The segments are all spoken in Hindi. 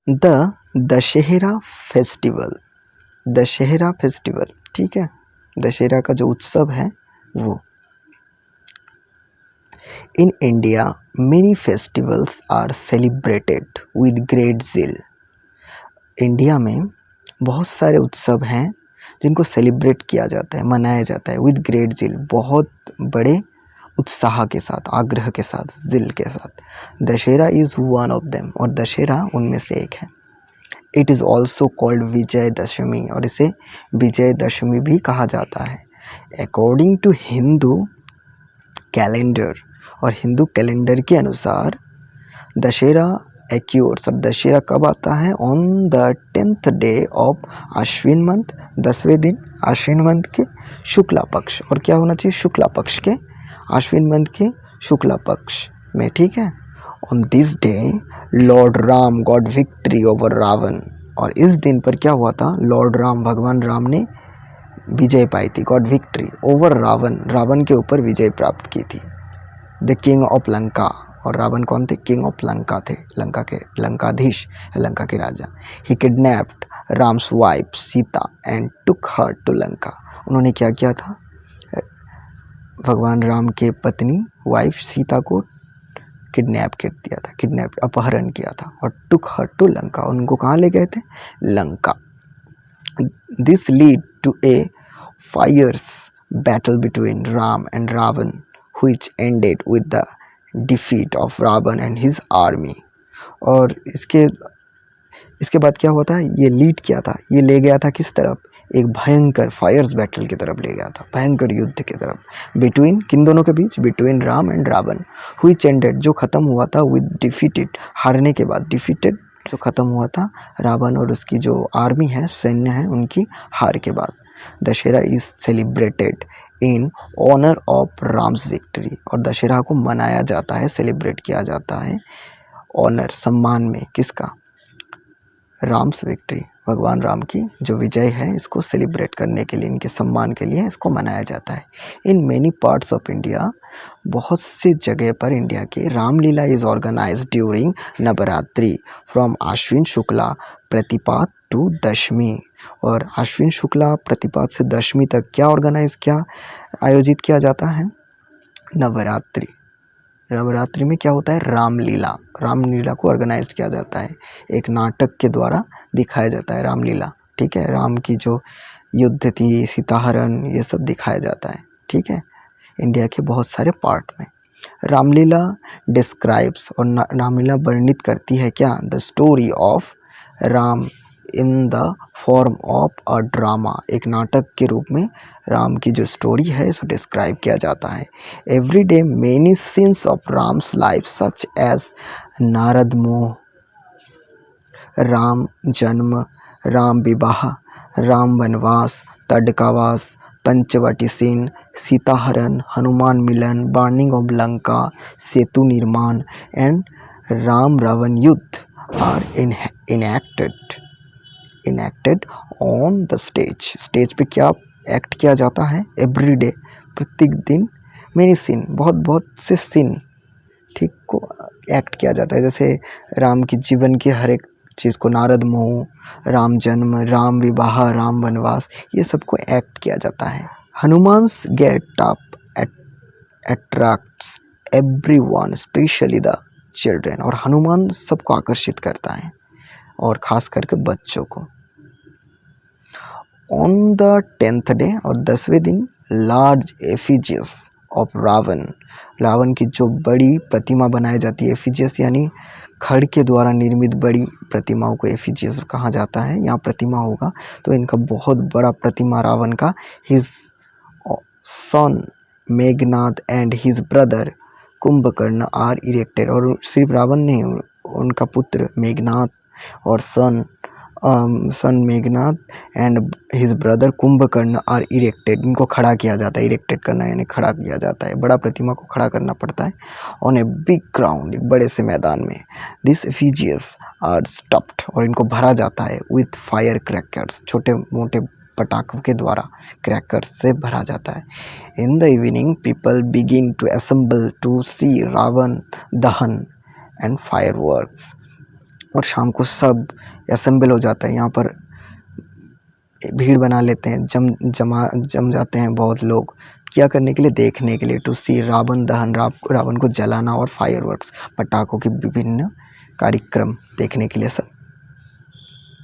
The Dussehra festival, Dussehra festival, ठीक है, दशहरा का जो उत्सव है वो। In India many festivals are celebrated with great zeal. India में बहुत सारे उत्सव हैं जिनको सेलिब्रेट किया जाता है, मनाया जाता है विद ग्रेट ज़िल, बहुत बड़े उत्साह के साथ, आग्रह के साथ, ज़िल के साथ। Dussehra is one of them, और दशहरा उनमें से एक है। इट इज़ ऑल्सो कॉल्ड विजय दशमी, और इसे विजय दशमी भी कहा जाता है। अकॉर्डिंग टू हिंदू कैलेंडर, और हिंदू कैलेंडर के अनुसार दशहरा एक्योर्स, और दशहरा कब आता है? On the 10th day of Ashwin month, 10वें दिन आश्विन मंथ के शुक्ला पक्ष, और क्या होना चाहिए? शुक्ला पक्ष के, आश्विन मंथ के शुक्ला पक्ष में, ठीक है। On this day Lord Ram got victory over Ravan, और इस दिन पर क्या हुआ था? लॉर्ड राम, भगवान राम ने विजय पाई थी, got victory over Ravan, Ravan के ऊपर विजय प्राप्त की थी। द किंग ऑफ लंका, और रावण कौन थे? किंग ऑफ लंका थे, लंका के लंकाधीश, लंका के राजा। He kidnapped Ram's wife Sita and took her to Lanka, उन्होंने क्या किया था? भगवान राम के पत्नी वाइफ सीता को किडनैप कर दिया था, किडनैप अपहरण किया था, और टुक हर टू लंका, उनको कहाँ ले गए थे? Lanka. This lead to a fierce battle between Ram and Ravan which ended with the defeat of Ravan and his army। और इसके बाद क्या हुआ था? ये लीड किया था, ये ले गया था किस तरफ? एक भयंकर फायर्स बैटल की तरफ ले गया था, भयंकर युद्ध की तरफ। बिटवीन, किन दोनों के बीच? Between Ram and Ravan. which ended, जो ख़त्म हुआ था, with defeated, हारने के बाद, defeated जो ख़त्म हुआ था रावण और उसकी जो आर्मी है, सैन्य है, उनकी हार के बाद। Dussehra is celebrated in honour of Ram's victory, और दशहरा को मनाया जाता है, सेलिब्रेट किया जाता है ऑनर, सम्मान में, किसका? राम्स विक्ट्री, भगवान राम की जो विजय है, इसको सेलिब्रेट करने के लिए, इनके सम्मान के लिए इसको मनाया जाता है। In many parts of India, बहुत सी जगह पर इंडिया के, Ramlila is organised during Navratri from Ashwin Shukla Pratipad to Dashami, और आश्विन शुक्ला प्रतिपद से दशमी तक क्या ऑर्गेनाइज, क्या आयोजित किया जाता है? नवरात्रि। नवरात्रि में क्या होता है? रामलीला, रामलीला को ऑर्गेनाइज किया जाता है, एक नाटक के द्वारा दिखाया जाता है रामलीला, ठीक है। राम की जो युद्ध थी, सीताहरण, ये सब दिखाया जाता है, ठीक है, इंडिया के बहुत सारे पार्ट में। रामलीला डिस्क्राइब्स, और रामलीला वर्णित करती है क्या? The story of Ram in the form of a drama, एक नाटक के रूप में राम की जो स्टोरी है इसको डिस्क्राइब किया जाता है। Every day many scenes of Ram's life such as Narad Moh, Ram Janm, Ram Vivah, Ram Vanvas, तड़कावास, Panchvati scene, Sitaharan, Hanuman Milan, burning of Lanka, Setu Nirman and Ram Ravan Yuddh are enacted on the stage. Stage पे क्या एक्ट किया जाता है? एवरी डे, प्रत्येक दिन, मेनी सीन, बहुत बहुत से सीन, ठीक, को एक्ट किया जाता है। जैसे राम की जीवन की हर एक चीज़ को, नारद मोह, राम जन्म, राम विवाह, राम वनवास, ये सबको एक्ट किया जाता है। Hanuman's get up attracts everyone specially the children, और हनुमान सबको आकर्षित करता है, और ख़ास करके बच्चों को। ऑन द 10th डे, और 10वें दिन, लार्ज एफिजियस ऑफ रावण, रावण की जो बड़ी प्रतिमा बनाई जाती है, एफिजियस यानी खड़ के द्वारा निर्मित बड़ी प्रतिमाओं को एफिजियस कहा जाता है। यहाँ प्रतिमा होगा तो इनका बहुत बड़ा प्रतिमा रावण का, his son Meghnad and his brother Kumbhkaran are erected, और सिर्फ रावण नहीं, उनका पुत्र मेघनाद और son Meghnad and his brother Kumbhkaran are erected, इनको खड़ा किया जाता है। इरेक्टेड करना यानी खड़ा किया जाता है, बड़ा प्रतिमा को खड़ा करना पड़ता है ऑन ए बिग ग्राउंड, एक बड़े से मैदान में। दिस एफिजियस आर स्टफ्ड, और इनको भरा जाता है विथ फायर क्रैकर्स, छोटे मोटे पटाखों के द्वारा, क्रैकर्स से भरा जाता है। In the evening people begin to assemble to see Ravan Dahan and fireworks, और शाम को सब असेंबल हो जाता है यहाँ पर, भीड़ बना लेते हैं, जम जाते हैं बहुत लोग, क्या करने के लिए, देखने के लिए, टू सी रावण दहन, रावण को जलाना, और फायरवर्क्स, पटाखों के विभिन्न कार्यक्रम देखने के लिए सब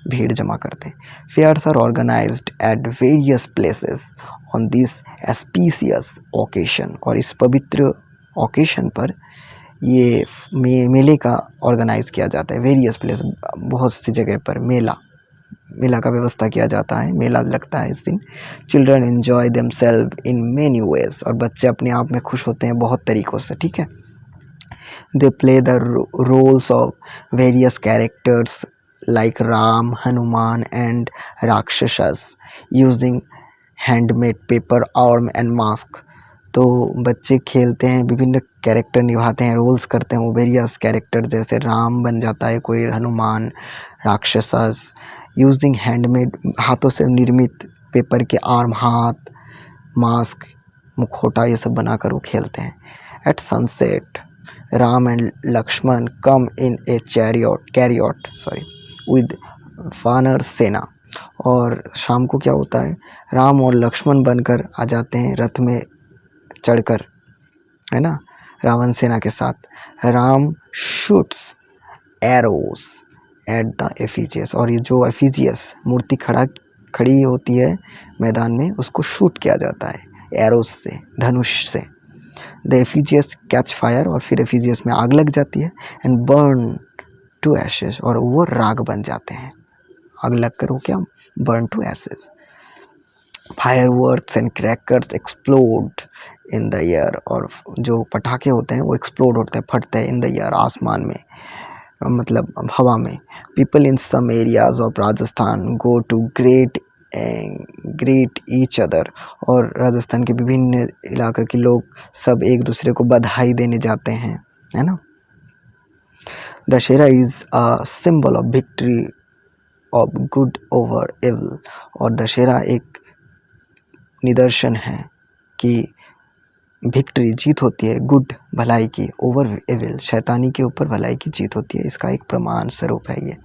भीड़ जमा करते हैं। Fairs are organised at various places on this auspicious occasion, और इस पवित्र ओकेशन पर ये मेले का ऑर्गेनाइज किया जाता है। वेरियस प्लेस, बहुत सी जगह पर मेला का व्यवस्था किया जाता है, मेला लगता है इस दिन। Children enjoy themselves in many ways, और बच्चे अपने आप में खुश होते हैं बहुत तरीक़ों से, ठीक है। They play the roles of various characters like Ram, Hanuman and rakshasas using handmade paper, arm and mask. तो बच्चे खेलते हैं, विभिन्न कैरेक्टर निभाते हैं, रोल्स करते हैं वो वेरियस कैरेक्टर, जैसे राम बन जाता है कोई, हनुमान, राक्षसस, यूजिंग हैंडमेड, हाथों से निर्मित, पेपर के आर्म, हाथ, मास्क, मुखौटा, ये सब बनाकर वो खेलते हैं। At sunset Ram and Lakshman come in a chariot with vanar sena, और शाम को क्या होता है, राम और लक्ष्मण बनकर आ जाते हैं रथ में चढ़कर, है ना, रावण सेना के साथ। Ram shoots arrows at the effigies, और ये जो एफिजियस मूर्ति खड़ी होती है मैदान में, उसको शूट किया जाता है एरोस से, धनुष से। द एफिजियस कैच फायर, और फिर एफिजियस में आग लग जाती है। एंड बर्न टू एशेस, और वो राग बन जाते हैं, आग लग कर वो क्या, burn to ashes. Fireworks and crackers explode in the air, और जो पटाखे होते हैं वो एक्सप्लोड होते हैं, फटते हैं इन द एयर, आसमान में, मतलब हवा में। People in some areas of Rajasthan go to greet each other, और राजस्थान के विभिन्न इलाके के लोग सब एक दूसरे को बधाई देने जाते हैं, है ना। Dussehra is a symbol of victory of good over evil, और दशहरा एक निदर्शन है कि विक्ट्री, जीत होती है, गुड, भलाई की, ओवर एविल, शैतानी के ऊपर भलाई की जीत होती है, इसका एक प्रमाण स्वरूप है ये।